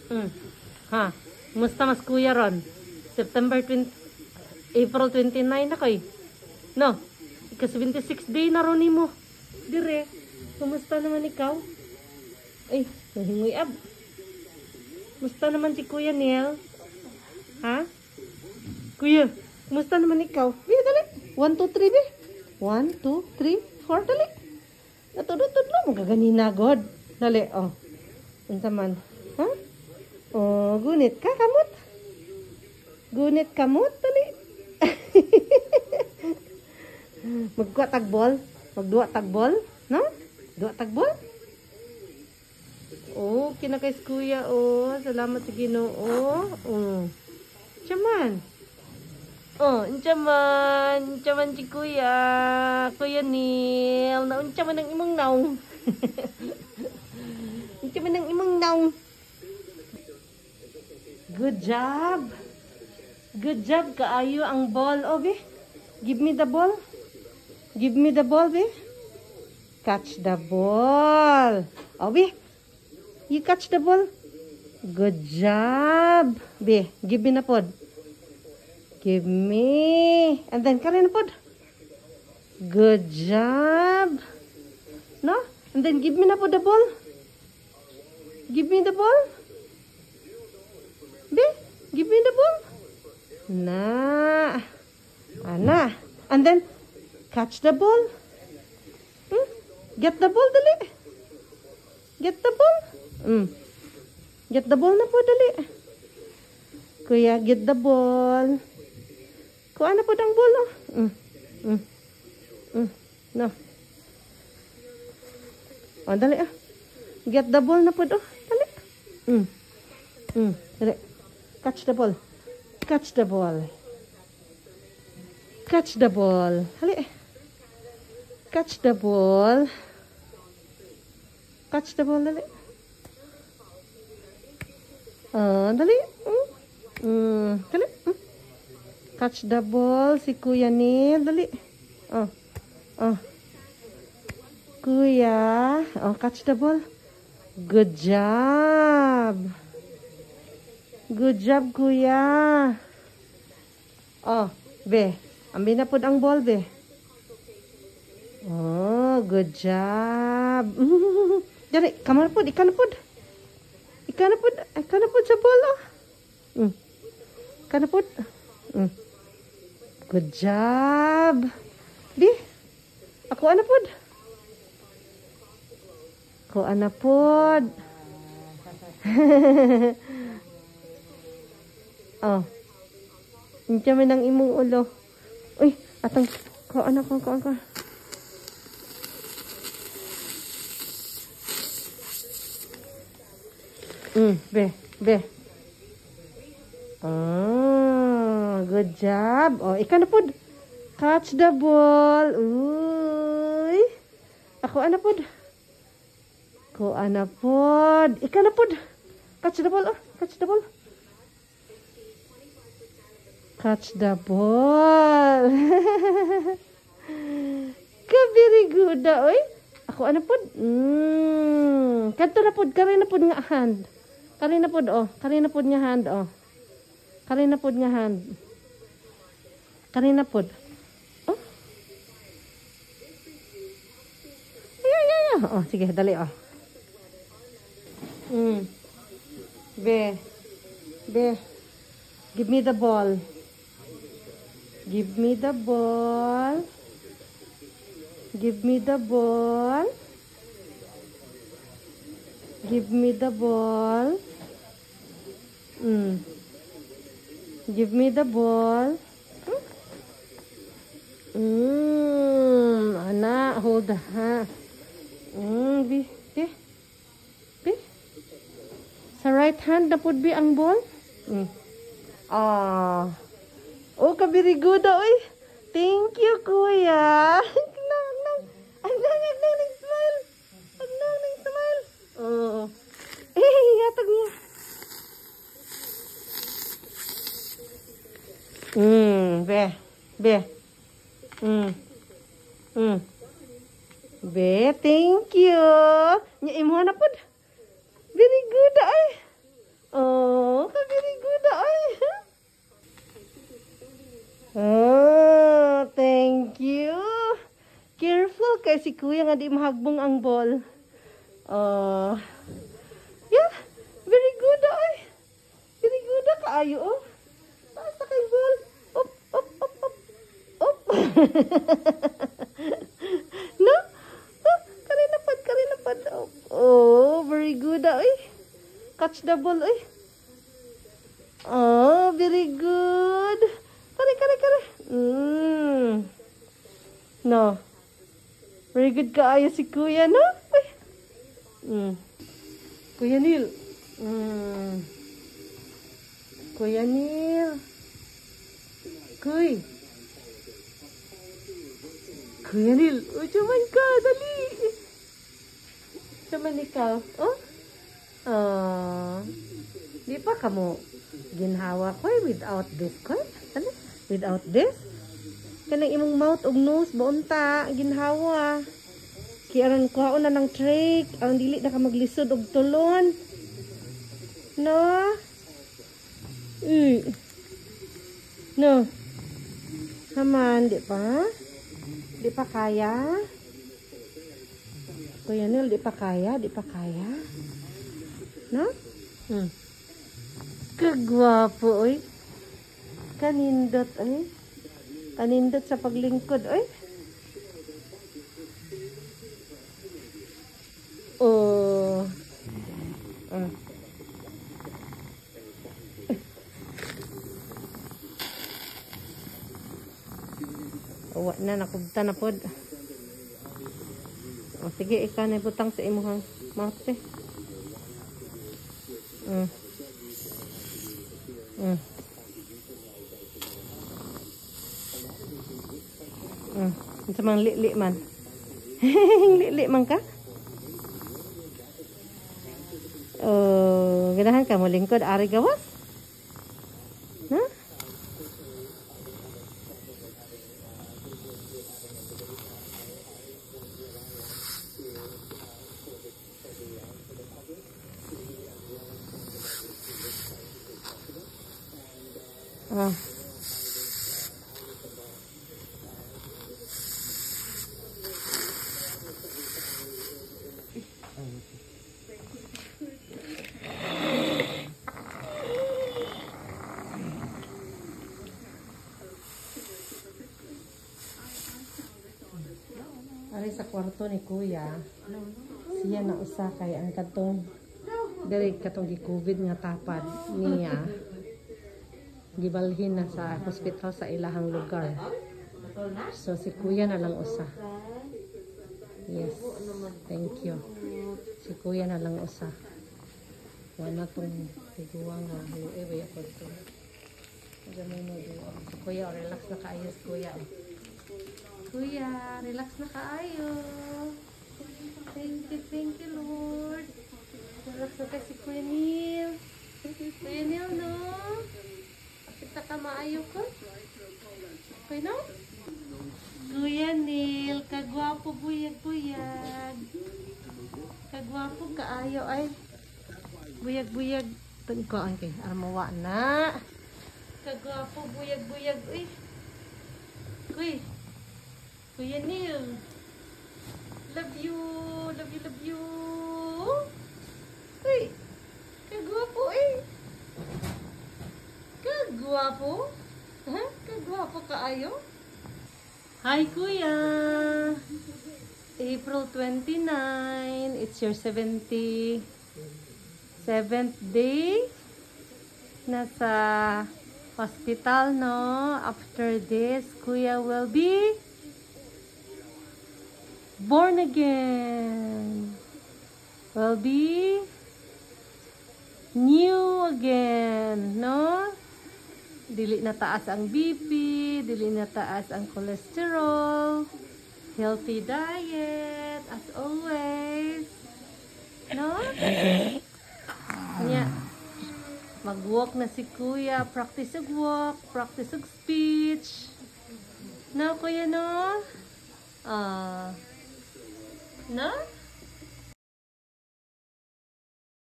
Mm. Ha? Musta mas kuya ron? September 20, April 29 na kay. No? Ika-76 day na ron mo. Dire. Kumusta naman ikaw? Ay, nahingoy ab. Kumusta naman si Kuya Neil? Ha? Kuya, kumusta naman ikaw? Bi, dali. 1, 2, 3, bi. 1, 2, 3, 4, dali. Natudod-tudlo mo kaganina, God. Dali, oh. Unsa man? Ha? Oh, gunit ka, kamot. Gunit kamot, dali. Magkuha tagbol. Magduwa tagbol. No? Duwa tagbol. Oh, kinakais kuya. Oh, salamat sa Ginoo. Oh. Chaman. Oh, unchaman. Unchaman si kuya. Kuya Neil. Naunchaman ang imong naong. Unchaman ang imong naong. Good job. Good job. Kaayo ang ball. Oh, be. Give me the ball. Give me the ball, be. Catch the ball. Oh, be. You catch the ball. Good job. Be, give me na pod. Give me. And then, kare na pod. Good job. No? And then, give me na pod the ball. Give me the ball. Be, give me the ball. Na. Ana. And then, catch the ball. Get the ball, dali. Get the ball. Get the ball na po, dali. Kuya, get the ball. Kuha na po ang ball, no? No. O, dali, ah. Get the ball na po, oh. Dali. Dali. Catch the ball. Catch the ball. Catch the ball. Dali. Catch the ball. Catch the ball, dali. Dali. Dali. Catch the ball. Si Kuya Neil. Dali. Kuya. Catch the ball. Good job. Good job, Kuya. Be. Ambil na po ang ball, be. Oh, good job. Dali, kamar po. Ikan na po. Ikan na po sa bola. Ikan na po. Good job. Di. Ako na po. Ako na po. Oh. Hindi man ang imong ulo. Uy, atang ko. Be. Good job. Ikaw na po. Catch the ball. Uy. Ako na po. Ikaw na po. Catch the ball. Catch the ball. Catch the ball. Very good. Uy. Ako na po. Kanto na po. Kari na po nga hand. Kari na po niya hand, Kari na po niya hand. Kari na po. Yeah. Sige, dali, Be. Give me the ball. Give me the ball. Give me the ball. Give me the ball. Give me the ball. Ana, hold ha. Be. Sa right hand na pud bi ang ball. Oh, very good, oy. Thank you, kuya. Nang smile. Nang smile. Yatag niya. Be. Be, thank you. Nya imo na pud. Very good, ay. kay si kuya nga di mahagbong ang ball. Yeah, very good ay. Very good kaayo oh. Taas na kay ball. Up, up, up, up. Up. No? Oh, karinapad. Oh, very good ay. Catch the ball ay. Oh, very good. Kare. No. Very good kaayo si kuya, no? Ay. Kuya Neil. Kuya Neil. Kuya Neil. Oh, cuman ka. Dali. Cuman ikaw. Oh. Di pa ka mo ginhawa ko without this ko? Ano? Without this? Kanang imong mouth og nose baunta ginhawa. Kiaran ko na ng trick. Ang dili na ka maglisod og tulon. No? No. Haman, di pa? Di pa kaya? Kuya Neil, di pa kaya? No? Kagwapo, oy. Kanindot, oy. Kanindot sa paglingkod, oy. Oh. Uwa na, nakubta na pod. O, sige, ikaw na butang sa imuhang mouth, eh. Sa mga li man. Li man ka? Oh, ganahan ka mo lingkod, ari gawas? Ha? Ari sa kwarto ni kuya, siya na usa kay ang katong diri katong gi-COVID nga tapad niya gibalhin na sa hospital sa ilahang lugar. So si kuya na lang usa. Yes, thank you. Si kuya na lang usa. Wala tong tiguang nga luwi ako to. Gamay mo duwa. Si kuya, relax na kaayos kuya. Kuya, relax na kaayo. Thank you, Lord. Relax na kay si Kuya Neil. Kuya Neil, no? Kita ka maayo ko? Okay, no? Kuya Neil, kagwapo buyag-buyag. Kagwapo kaayo ay. Buyag-buyag. Tungkoan kay armawa na. Kagwapo buyag-buyag. Uy. Kuya Neil, love you. Uy, kagwapo eh. Kagwapo? Ha? Kagwapo kaayo? Hi Kuya! April 29, it's your 77th day. Nasa hospital, no? After this, Kuya will be born again. Will be new again, no? Dili na taas ang BP, dili na taas ang cholesterol, healthy diet as always, no? Nya, mag-walk na si Kuya, practice of walk, practice of speech. No, Kuya, no? No?